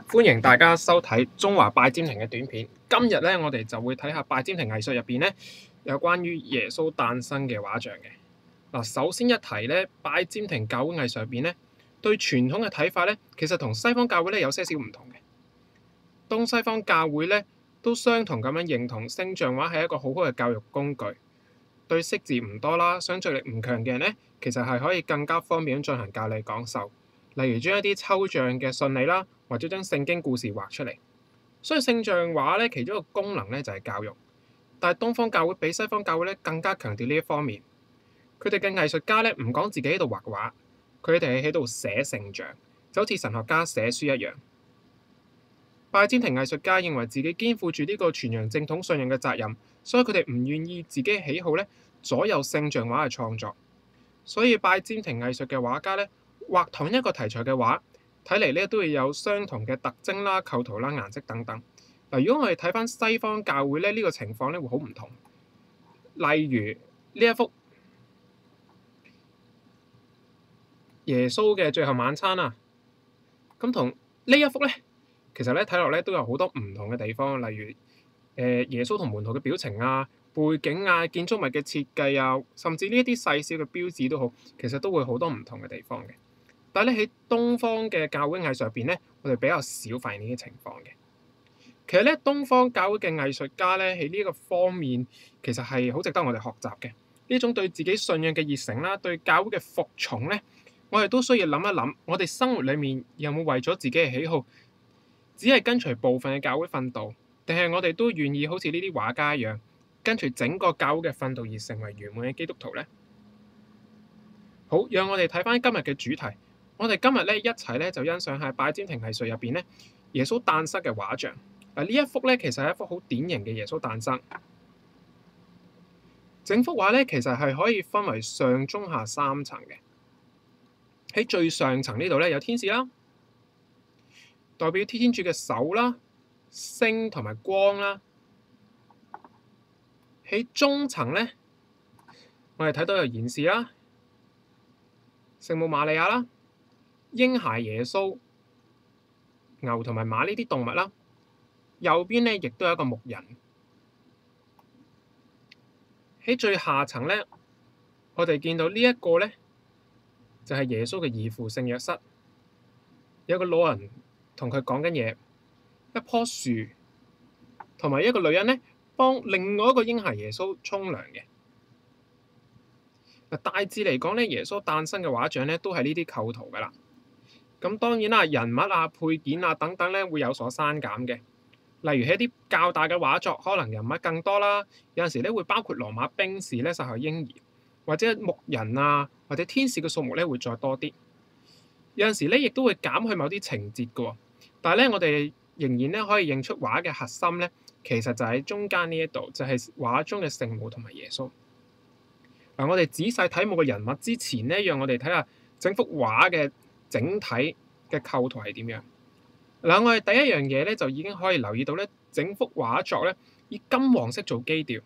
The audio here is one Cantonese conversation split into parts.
歡迎大家收睇中華拜占庭嘅短片。今日咧，我哋就會睇下拜占庭藝術入邊咧有關於耶穌誕生嘅畫像嘅。嗱，首先一提咧，拜占庭教會藝術入邊咧對傳統嘅睇法咧，其實同西方教會咧有些少唔同嘅。東西方教會咧都相同咁樣認同聖像畫係一個好好嘅教育工具。對識字唔多啦、想像力唔強嘅人咧，其實係可以更加方便咁進行教理講授。例如將一啲抽象嘅信理啦，或者將聖經故事畫出嚟。所以聖像畫咧，其中一個功能咧就係教育。但係東方教會比西方教會咧更加強調呢一方面。佢哋嘅藝術家咧唔講自己喺度畫畫，佢哋係喺度寫聖像，就好似神學家寫書一樣。拜占庭藝術家認為自己肩負住呢個傳揚正統信仰嘅責任，所以佢哋唔願意自己喜好咧左右聖像畫嘅創作。所以拜占庭藝術嘅畫家咧，畫同一個題材嘅畫，睇嚟咧都會有相同嘅特徵啦、構圖啦、顏色等等。嗱，如果我哋睇翻西方教會咧，呢個情況咧會好唔同。例如呢一幅耶穌嘅最後晚餐啊，咁同呢一幅咧，其實咧睇落咧都有好多唔同嘅地方，例如耶穌同門徒嘅表情啊、背景啊、建築物嘅設計啊，甚至呢一啲細小嘅標誌都好，其實都會好多唔同嘅地方嘅。但係咧喺東方嘅教會藝術入邊咧，我哋比較少發現呢啲情況嘅。其實咧，東方教會嘅藝術家咧喺呢一個方面，其實係好值得我哋學習嘅。呢種對自己信仰嘅熱誠啦，對教會嘅服從咧，我哋都需要諗一諗，我哋生活裡面有冇為咗自己嘅喜好，只係跟隨部分嘅教會訓導，定係我哋都願意好似呢啲畫家一樣，跟隨整個教會嘅訓導而成為圓滿嘅基督徒咧？好，讓我哋睇翻今日嘅主題。我哋今日咧一齊咧就欣賞下拜占庭藝術入邊咧耶穌誕生嘅畫像。嗱，呢一幅咧其實係一幅好典型嘅耶穌誕生。整幅畫咧其實係可以分為上、中、下三層嘅。喺最上層呢度咧有天使啦，代表天主嘅手啦、星同埋光啦。喺中層咧，我哋睇到有賢士啦、聖母瑪利亞啦、嬰孩耶穌、牛同埋馬呢啲動物啦，右邊咧亦都有一個牧人。喺最下層咧，我哋見到呢一個咧就係耶穌嘅義父聖約瑟，有個老人同佢講緊嘢，一棵樹同埋一個女人咧幫另外一個嬰孩耶穌沖涼嘅。嗱，大致嚟講咧，耶穌誕生嘅畫像咧都係呢啲構圖噶啦。咁當然啦，人物啊、配件啊等等咧會有所刪減嘅。例如喺一啲較大嘅畫作，可能人物更多啦。有陣時咧會包括羅馬兵士咧殺害嬰兒，或者牧人啊，或者天使嘅數目咧會再多啲。有陣時咧亦都會減去某啲情節嘅喎。但係咧，我哋仍然咧可以認出畫嘅核心咧，其實就喺中間呢一度，就係畫中嘅聖母同埋耶穌。嗱，我哋仔細睇每個人物之前咧，讓我哋睇下整幅畫嘅整體嘅構圖係點樣。嗱，我哋第一樣嘢咧就已經可以留意到咧，整幅畫作咧以金黃色做基調。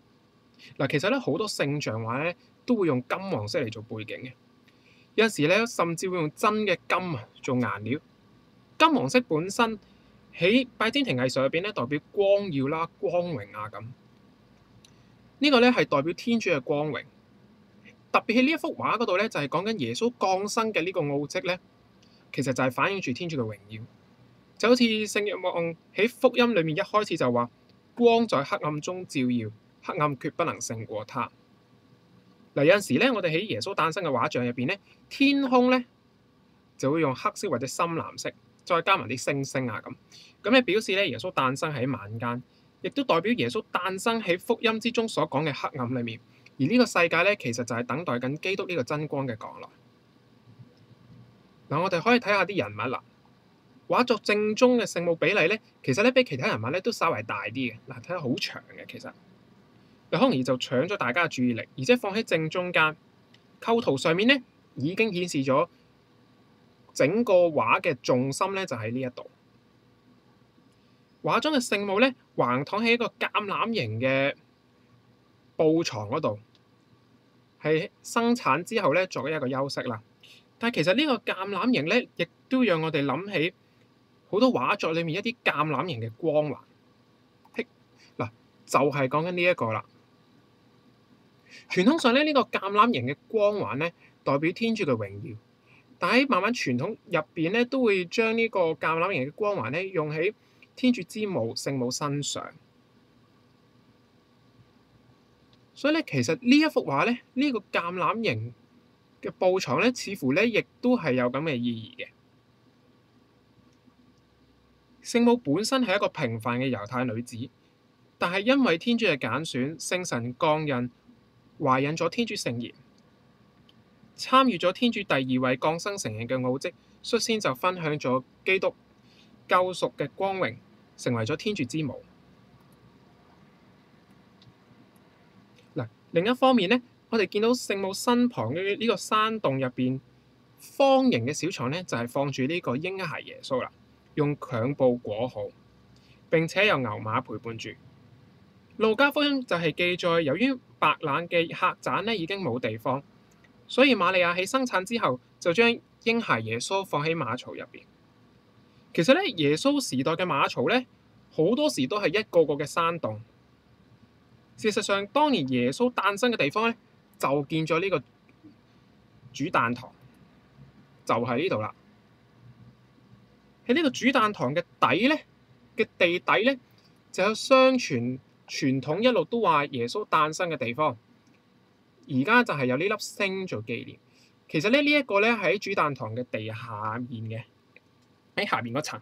嗱，其實咧好多聖像畫咧都會用金黃色嚟做背景嘅，有陣時咧甚至會用真嘅金啊做顏料。金黃色本身喺拜占庭藝術入邊咧代表光耀啦、光榮啊咁。呢個咧係代表天主嘅光榮。特別喺呢一幅畫嗰度咧，就係講緊耶穌降生嘅呢個奧蹟咧，其實就係反映住天主嘅榮耀。就好似聖若望喺福音裏面一開始就話：光在黑暗中照耀，黑暗決不能勝過他。嗱，有陣時咧，我哋喺耶穌誕生嘅畫像入邊咧，天空咧就會用黑色或者深藍色，再加埋啲星星啊咁。咁咧表示咧耶穌誕生喺晚間，亦都代表耶穌誕生喺福音之中所講嘅黑暗裏面。而呢個世界咧，其實就係等待緊基督呢個真光嘅降臨。嗱，我哋可以睇下啲人物啦。畫作正中嘅聖母比例咧，其實咧比其他人物咧都稍為大啲嘅。嗱，睇得好長嘅，其實又好容易就搶咗大家嘅注意力，而且放喺正中間。構圖上面咧已經顯示咗整個畫嘅重心咧就喺呢一度。畫中嘅聖母咧橫躺喺一個橄欖形嘅布床嗰度。係生產之後咧，作一個休息啦。但係其實呢個橄欖形咧，亦都讓我哋諗起好多畫作裏面一啲橄欖形嘅光環。嗱，就係講緊呢一個啦。傳統上咧，呢個橄欖形嘅光環咧，代表天主嘅榮耀。但喺慢慢傳統入邊咧，都會將呢個橄欖形嘅光環咧，用喺天主之母聖母身上。所以咧，其實呢一幅畫咧，呢個橄欖形嘅布床咧，似乎咧，亦都係有咁嘅意義嘅。聖母本身係一個平凡嘅猶太女子，但係因為天主嘅揀選，聖神降孕，懷孕咗天主聖言，參與咗天主第二位降生成人嘅奧蹟，率先就分享咗基督救贖嘅光榮，成為咗天主之母。嗱，另一方面咧，我哋見到聖母身旁嘅呢個山洞入邊，方形嘅小床咧，就係放住呢個嬰孩耶穌啦，用襁褓裹好，並且有牛馬陪伴住。路加福音就係記載，由於白冷嘅客棧咧已經冇地方，所以瑪利亞喺生產之後就將嬰孩耶穌放喺馬槽入邊。其實咧，耶穌時代嘅馬槽咧，好多時都係一個個嘅山洞。事實上，當年耶穌誕生嘅地方咧，就建咗呢個主誕堂，就喺呢度啦。喺呢個主誕堂嘅底咧嘅地底咧，就有相傳傳統一路都話耶穌誕生嘅地方。而家就係有呢粒星做紀念。其實咧，呢一個咧喺主誕堂嘅地下面嘅，喺下面嗰層。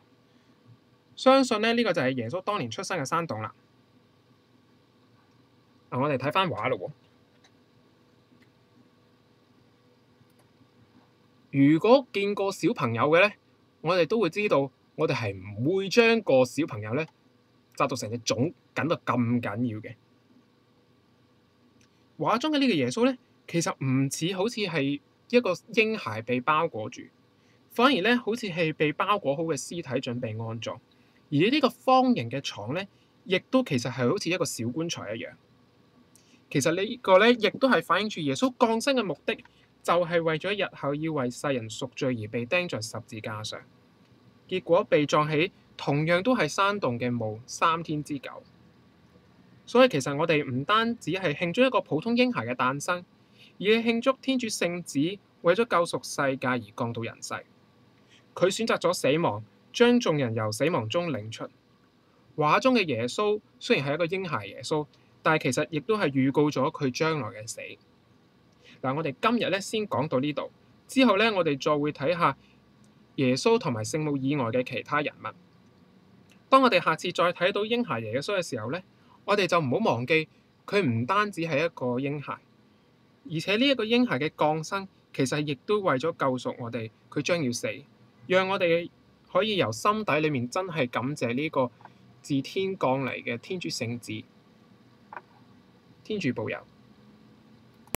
相信咧，呢個就係耶穌當年出生嘅山洞啦。我哋睇翻畫咯喎。如果見過小朋友嘅咧，我哋都會知道，我哋係唔會將個小朋友咧紮到成隻粽緊到咁緊要嘅。畫中嘅呢個耶穌咧，其實唔似好似係一個嬰孩被包裹住，反而咧好似係被包裹好嘅屍體準備安葬。而呢個方形嘅床咧，亦都其實係好似一個小棺材一樣。其實呢個咧，亦都係反映住耶穌降生嘅目的，就係為咗日後要為世人贖罪而被釘在十字架上。結果被葬喺同樣都係山洞嘅墓3天之久。所以其實我哋唔單止係慶祝一個普通嬰孩嘅誕生，而係慶祝天主聖子為咗救贖世界而降到人世。佢選擇咗死亡，將眾人由死亡中領出。畫中嘅耶穌雖然係一個嬰孩耶穌，但係其實亦都係預告咗佢將來嘅死。嗱，我哋今日咧先講到呢度，之後咧我哋再會睇下耶穌同埋聖母以外嘅其他人物。當我哋下次再睇到嬰孩耶穌嘅時候咧，我哋就唔好忘記佢唔單止係一個嬰孩，而且呢一個嬰孩嘅降生其實亦都為咗救贖我哋，佢將要死，讓我哋可以由心底裏面真係感謝呢個自天降嚟嘅天主聖子。天主保佑。